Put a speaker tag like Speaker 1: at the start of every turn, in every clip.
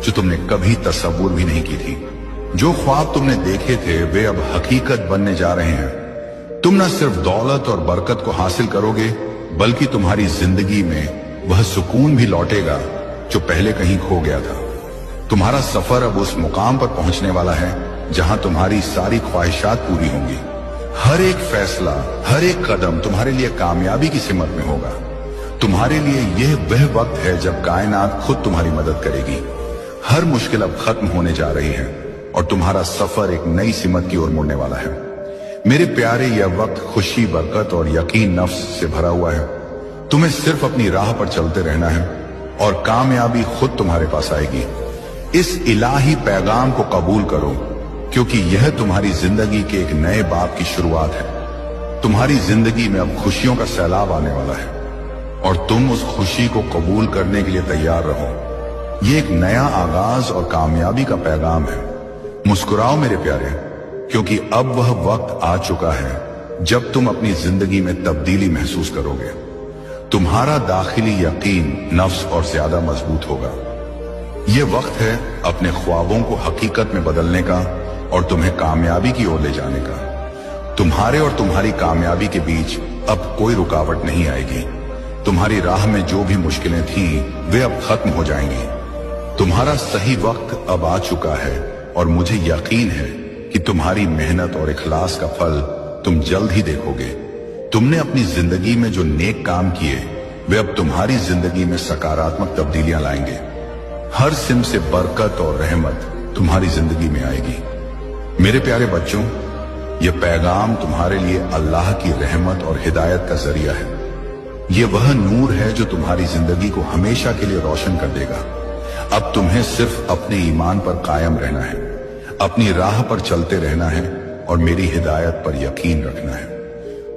Speaker 1: जो तुमने कभी तसव्वुर भी नहीं की थी। जो ख्वाब तुमने देखे थे वे अब हकीकत बनने जा रहे हैं। तुम न सिर्फ दौलत और बरकत को हासिल करोगे बल्कि तुम्हारी जिंदगी में वह सुकून भी लौटेगा जो पहले कहीं खो गया था। तुम्हारा सफर अब उस मुकाम पर पहुंचने वाला है जहां तुम्हारी सारी ख्वाहिशात पूरी होंगी। हर एक फैसला, हर एक कदम तुम्हारे लिए कामयाबी की सिमत में होगा। तुम्हारे लिए यह वह वक्त है जब कायनात खुद तुम्हारी मदद करेगी। हर मुश्किल अब खत्म होने जा रही है और तुम्हारा सफर एक नई सिमत की ओर मुड़ने वाला है। मेरे प्यारे, यह वक्त खुशी, बरकत और यकीन नफ्स से भरा हुआ है। तुम्हें सिर्फ अपनी राह पर चलते रहना है और कामयाबी खुद तुम्हारे पास आएगी। इस इलाही पैगाम को कबूल करो क्योंकि यह तुम्हारी जिंदगी के एक नए बाब की शुरुआत है। तुम्हारी जिंदगी में अब खुशियों का सैलाब आने वाला है और तुम उस खुशी को कबूल करने के लिए तैयार रहो। ये एक नया आगाज और कामयाबी का पैगाम है। मुस्कुराओ मेरे प्यारे, क्योंकि अब वह वक्त आ चुका है जब तुम अपनी जिंदगी में तब्दीली महसूस करोगे। तुम्हारा दाखिली यकीन नफ्स और ज्यादा मजबूत होगा। यह वक्त है अपने ख्वाबों को हकीकत में बदलने का और तुम्हें कामयाबी की ओर ले जाने का। तुम्हारे और तुम्हारी कामयाबी के बीच अब कोई रुकावट नहीं आएगी। तुम्हारी राह में जो भी मुश्किलें थीं वे अब खत्म हो जाएंगी। तुम्हारा सही वक्त अब आ चुका है और मुझे यकीन है कि तुम्हारी मेहनत और इखलास का फल तुम जल्द ही देखोगे। तुमने अपनी जिंदगी में जो नेक काम किए वे अब तुम्हारी जिंदगी में सकारात्मक तब्दीलियां लाएंगे। हर सिम से बरकत और रहमत तुम्हारी जिंदगी में आएगी। मेरे प्यारे बच्चों, यह पैगाम तुम्हारे लिए अल्लाह की रहमत और हिदायत का जरिया है। ये वह नूर है जो तुम्हारी जिंदगी को हमेशा के लिए रोशन कर देगा। अब तुम्हें सिर्फ अपने ईमान पर कायम रहना है, अपनी राह पर चलते रहना है और मेरी हिदायत पर यकीन रखना है।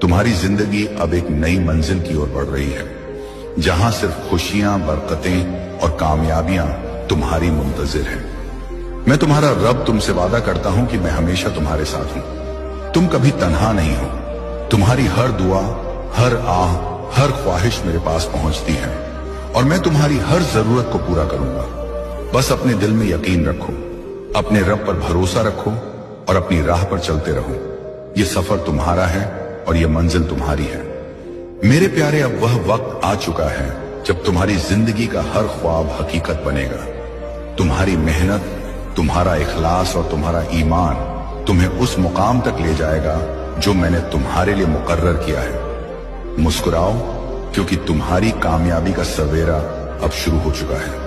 Speaker 1: तुम्हारी जिंदगी अब एक नई मंजिल की ओर बढ़ रही है जहां सिर्फ खुशियां, बरकतें और कामयाबियां तुम्हारी मुंतजिर हैं। मैं तुम्हारा रब तुमसे वादा करता हूं कि मैं हमेशा तुम्हारे साथ हूं। तुम कभी तन्हा नहीं हो। तुम्हारी हर दुआ, हर आह, हर ख्वाहिश मेरे पास पहुंचती है और मैं तुम्हारी हर जरूरत को पूरा करूंगा। बस अपने दिल में यकीन रखो, अपने रब पर भरोसा रखो और अपनी राह पर चलते रहो। ये सफर तुम्हारा है और ये मंजिल तुम्हारी है। मेरे प्यारे, अब वह वक्त आ चुका है जब तुम्हारी जिंदगी का हर ख्वाब हकीकत बनेगा। तुम्हारी मेहनत, तुम्हारा इखलास और तुम्हारा ईमान तुम्हें उस मुकाम तक ले जाएगा जो मैंने तुम्हारे लिए मुकर्रर किया है। मुस्कुराओ क्योंकि तुम्हारी कामयाबी का सवेरा अब शुरू हो चुका है।